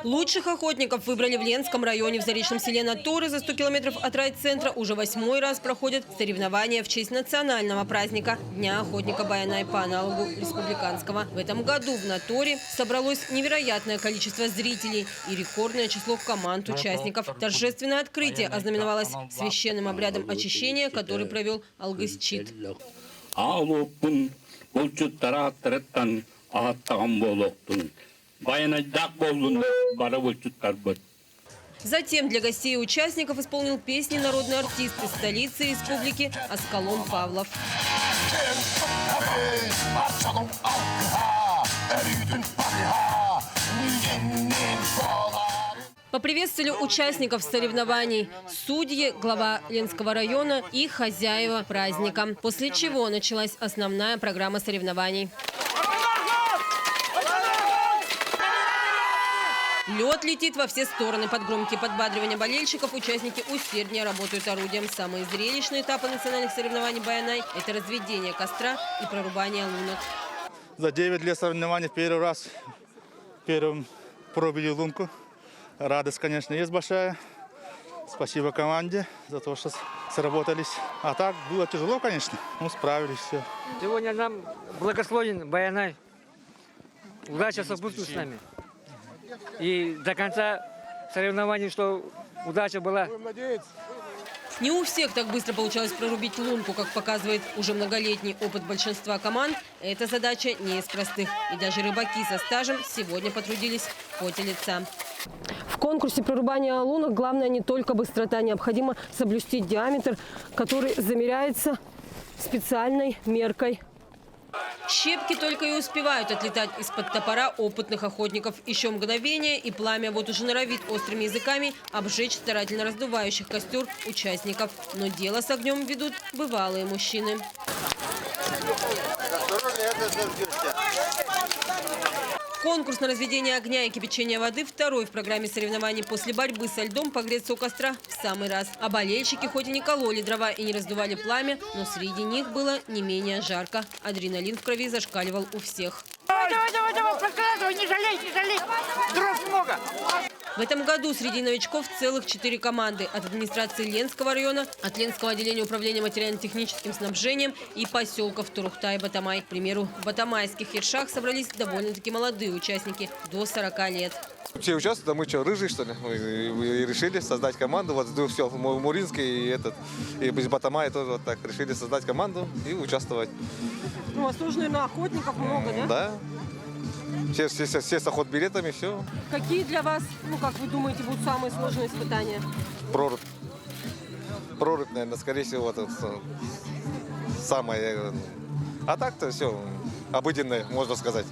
Лучших охотников выбрали в Ленском районе. В Заречном селе Наторы за 100 километров от райцентра уже 8-й раз проходят соревнования в честь национального праздника – Дня охотника Баянай по аналогу республиканского. В этом году в Наторе собралось невероятное количество зрителей и рекордное число команд участников. Торжественное открытие ознаменовалось священным обрядом очищения, который провел Алгысчит. Затем для гостей и участников исполнил песни народный артист из столицы республики Аскалон Павлов. Поприветствовали участников соревнований судьи, глава Ленского района и хозяева праздника. После чего началась основная программа соревнований. Лед летит во все стороны. Под громкие подбадривания болельщиков участники усерднее работают орудием. Самые зрелищные этапы национальных соревнований Баянай – это разведение костра и прорубание лунок. За 9 лет соревнований первый раз первым пробили лунку. Радость, конечно, есть большая. Спасибо команде за то, что сработались. А так было тяжело, конечно, но справились все. Сегодня нам благословен Баянай. Удача сопутствует с нами. И до конца соревнований, что удача была. Не у всех так быстро получалось прорубить лунку, как показывает уже многолетний опыт большинства команд. Эта задача не из простых. И даже рыбаки со стажем сегодня потрудились в поте лица. В конкурсе прорубания лунок главное не только быстрота. Необходимо соблюсти диаметр, который замеряется специальной меркой. Щепки только и успевают отлетать из-под топора опытных охотников. Еще мгновение, и пламя вот уже норовит острыми языками обжечь старательно раздувающих костер участников. Но дело с огнем ведут бывалые мужчины. Конкурс на разведение огня и кипячение воды второй в программе соревнований после борьбы со льдом погреться у костра в самый раз. А болельщики хоть и не кололи дрова и не раздували пламя, но среди них было не менее жарко. Адреналин в крови зашкаливал у всех. Давай, подкрадывай, не жалей, дров много. В этом году среди новичков целых 4 команды. От администрации Ленского района, от Ленского отделения управления материально-техническим снабжением и поселков Турухта и Батамай. К примеру, в батамайских ершах собрались довольно-таки молодые участники, до 40 лет. Все участвуют, а мы что, рыжие, что ли? Мы решили создать команду. Вот все, Муринский и из Батамая тоже вот так решили создать команду и участвовать. У вас тоже, наверное, охотников много, да? Да. Все с охотбилетами, все. Какие для вас, как вы думаете, будут самые сложные испытания? Прорубь. Прорубь, наверное, скорее всего, вот это самое. А так-то все обыденное, можно сказать.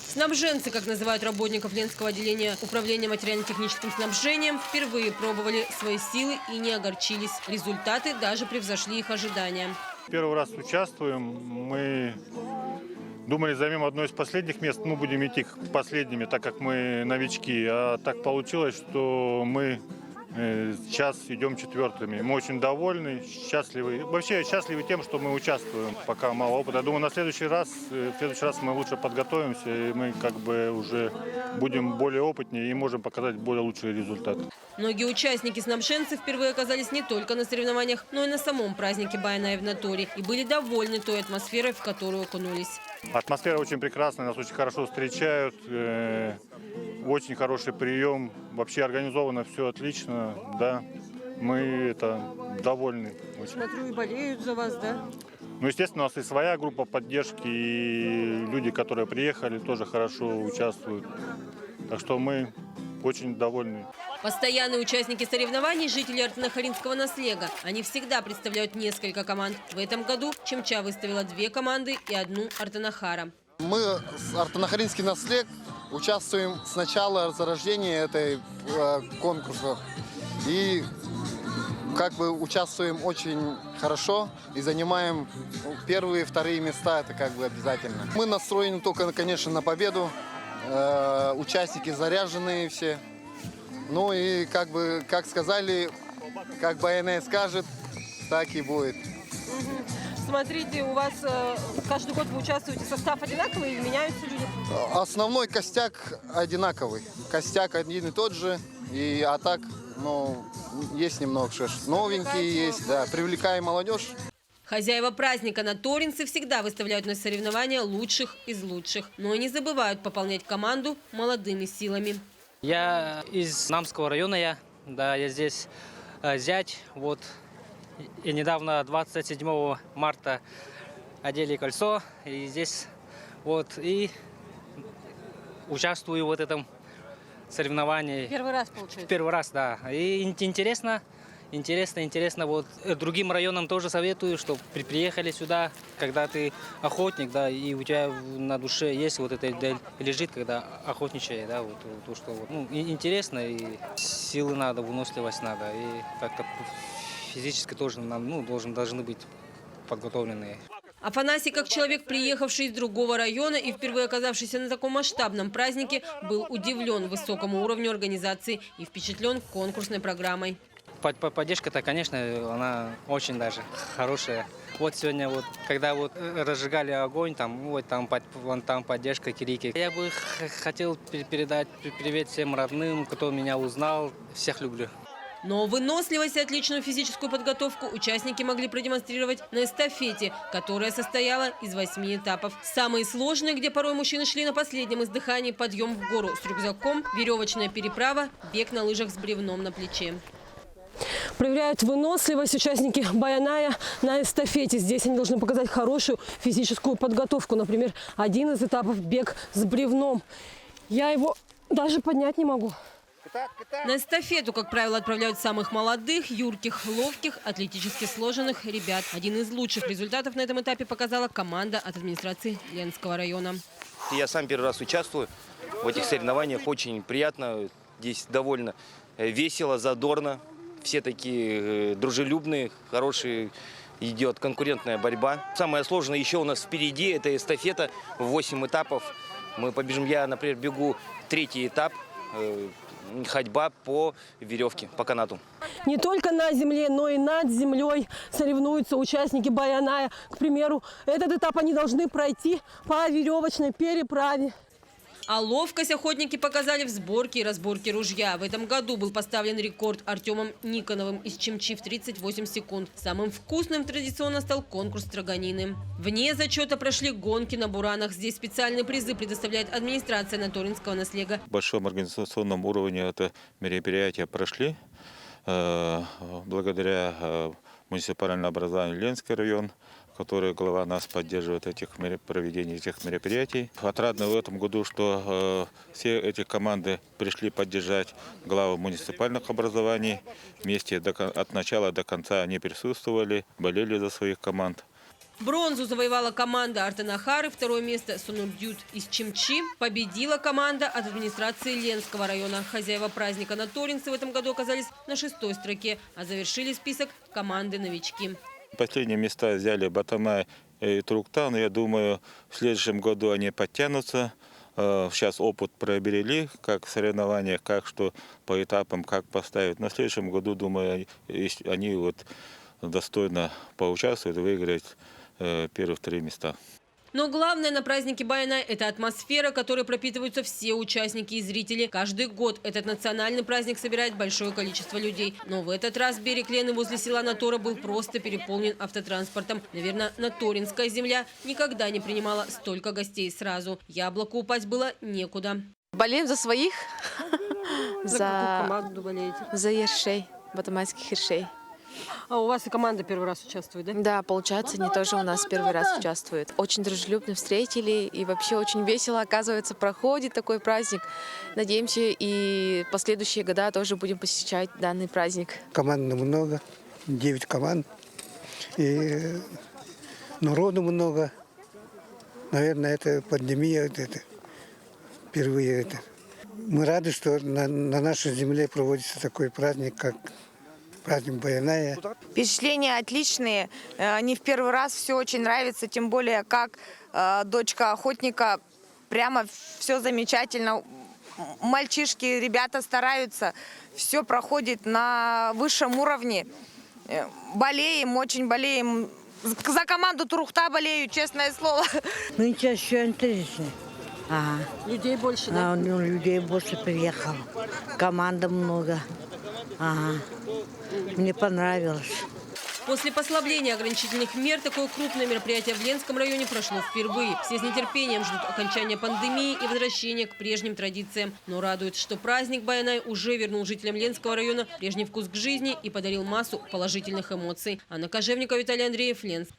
Снабженцы, как называют работников Ленского отделения управления материально-техническим снабжением, впервые пробовали свои силы и не огорчились. Результаты даже превзошли их ожидания. Первый раз участвуем. Мы думали, займем одно из последних мест. Мы будем идти последними, так как мы новички. А так получилось, что мы сейчас идем 4-ми. Мы очень довольны, счастливы. Вообще счастливы тем, что мы участвуем, пока мало опыта. Я думаю, в следующий раз мы лучше подготовимся, и мы уже будем более опытнее и можем показать более лучшие результаты. Многие участники снабженцев впервые оказались не только на соревнованиях, но и на самом празднике Баянай в Наторе и были довольны той атмосферой, в которую окунулись. Атмосфера очень прекрасная, нас очень хорошо встречают, очень хороший прием, вообще организовано все отлично, да, мы довольны. Очень. Смотрю, и болеют за вас, да? Ну, естественно, у нас и своя группа поддержки, и люди, которые приехали, тоже хорошо участвуют, так что мы очень довольны. Постоянные участники соревнований – жители Артанахаринского наслега. Они всегда представляют несколько команд. В этом году Чемча выставила 2 команды и 1 Артанахара. Мы с Артанахаринский наслег участвуем с начала зарождения этой конкурса. И участвуем очень хорошо и занимаем первые и вторые места, это обязательно. Мы настроены только, конечно, на победу. Участники заряженные все. Ну и как сказали, как Баянай скажет, так и будет. С смотрите, у вас каждый год вы участвуете, состав одинаковый или меняются люди? Основной костяк одинаковый. Костяк один и тот же. А так, ну, есть немного новенькие есть, да, привлекаем молодежь. Хозяева праздника наторинцы всегда выставляют на соревнования лучших из лучших, но и не забывают пополнять команду молодыми силами. Я из Намского района, я здесь зять, вот. И недавно, 27 марта, одели кольцо, и здесь вот, и участвую в вот этом соревновании. Первый раз получается? Первый раз, да. И интересно, вот другим районам тоже советую, чтобы приехали сюда, когда ты охотник, да, и у тебя на душе есть вот это лежит, когда охотничаешь, да, вот то, что вот, ну, интересно, и силы надо, выносливость надо, и как-то физически тоже должны быть подготовленные. Афанасий, как человек, приехавший из другого района и впервые оказавшийся на таком масштабном празднике, был удивлен высокому уровню организации и впечатлен конкурсной программой. Поддержка-то, конечно, она очень даже хорошая. Вот сегодня, вот, когда вот разжигали огонь, там поддержка Кирики. Я бы хотел передать привет всем родным, кто меня узнал. Всех люблю. Но выносливость и отличную физическую подготовку участники могли продемонстрировать на эстафете, которая состояла из 8 этапов. Самые сложные, где порой мужчины шли на последнем издыхании, подъем в гору с рюкзаком, веревочная переправа, бег на лыжах с бревном на плече. Проверяют выносливость участники Баяная на эстафете. Здесь они должны показать хорошую физическую подготовку. Например, один из этапов – бег с бревном. Я его даже поднять не могу. На эстафету, как правило, отправляют самых молодых, юрких, ловких, атлетически сложенных ребят. Один из лучших результатов на этом этапе показала команда от администрации Ленского района. Я сам первый раз участвую в этих соревнованиях. Очень приятно. Здесь довольно весело, задорно. Все такие дружелюбные, хорошие. Идет конкурентная борьба. Самое сложное еще у нас впереди. Это эстафета в 8 этапов. Мы побежим. Я, например, бегу 3-й этап. Ходьба по веревке, по канату. Не только на земле, но и над землей соревнуются участники Баяная. К примеру, этот этап они должны пройти по веревочной переправе. А ловкость охотники показали в сборке и разборке ружья. В этом году был поставлен рекорд Артемом Никоновым из Чимчи в 38 секунд. Самым вкусным традиционно стал конкурс строганины. Вне зачета прошли гонки на буранах. Здесь специальные призы предоставляет администрация Наторинского наслега. В большом организационном уровне это мероприятия прошли. Благодаря муниципальному образованию Ленский район, который глава нас поддерживает проведение этих мероприятий. Отрадно в этом году, что все эти команды пришли поддержать главу муниципальных образований. Вместе от начала до конца они присутствовали, болели за своих команд. Бронзу завоевала команда Артанахары, второе место Сонурдют из Чимчи. Победила команда от администрации Ленского района. Хозяева праздника наторинцы в этом году оказались на 6-й строке, а завершили список команды-новички. Последние места взяли Батамай и Труктан. Я думаю, в следующем году они подтянутся. Сейчас опыт приобрели, как в соревнованиях, как что по этапам, как поставить. На следующем году, думаю, они вот достойно поучаствуют и выиграют первые-2 места. Но главное на празднике Баяная – это атмосфера, которой пропитываются все участники и зрители. Каждый год этот национальный праздник собирает большое количество людей. Но в этот раз берег Лены возле села Натора был просто переполнен автотранспортом. Наверное, Наторинская земля никогда не принимала столько гостей сразу. Яблоку упасть было некуда. Болеем за своих. За какую команду болеете? За ершей, батамайских ершей. А у вас и команда первый раз участвует, да? Да, получается, они тоже у нас первый раз участвуют. Очень дружелюбно встретили и вообще очень весело, оказывается, проходит такой праздник. Надеемся, и последующие года тоже будем посещать данный праздник. Команд много, 9 команд, и народу много. Наверное, это пандемия, это впервые это. Мы рады, что на нашей земле проводится такой праздник, как праздник Баяная. Впечатления отличные. Не в первый раз, все очень нравится. Тем более, как дочка охотника, прямо все замечательно. Мальчишки, ребята стараются. Все проходит на высшем уровне. Болеем, очень болеем За команду Турухта болею, честное слово. Нынче еще интереснее. Ага. Людей больше, да? Людей больше приехало. Команда много. Ага. Мне понравилось. После послабления ограничительных мер такое крупное мероприятие в Ленском районе прошло впервые. Все с нетерпением ждут окончания пандемии и возвращения к прежним традициям. Но радует, что праздник Баянай уже вернул жителям Ленского района прежний вкус к жизни и подарил массу положительных эмоций. Анна Кожевникова, Виталий Андреев, Ленск.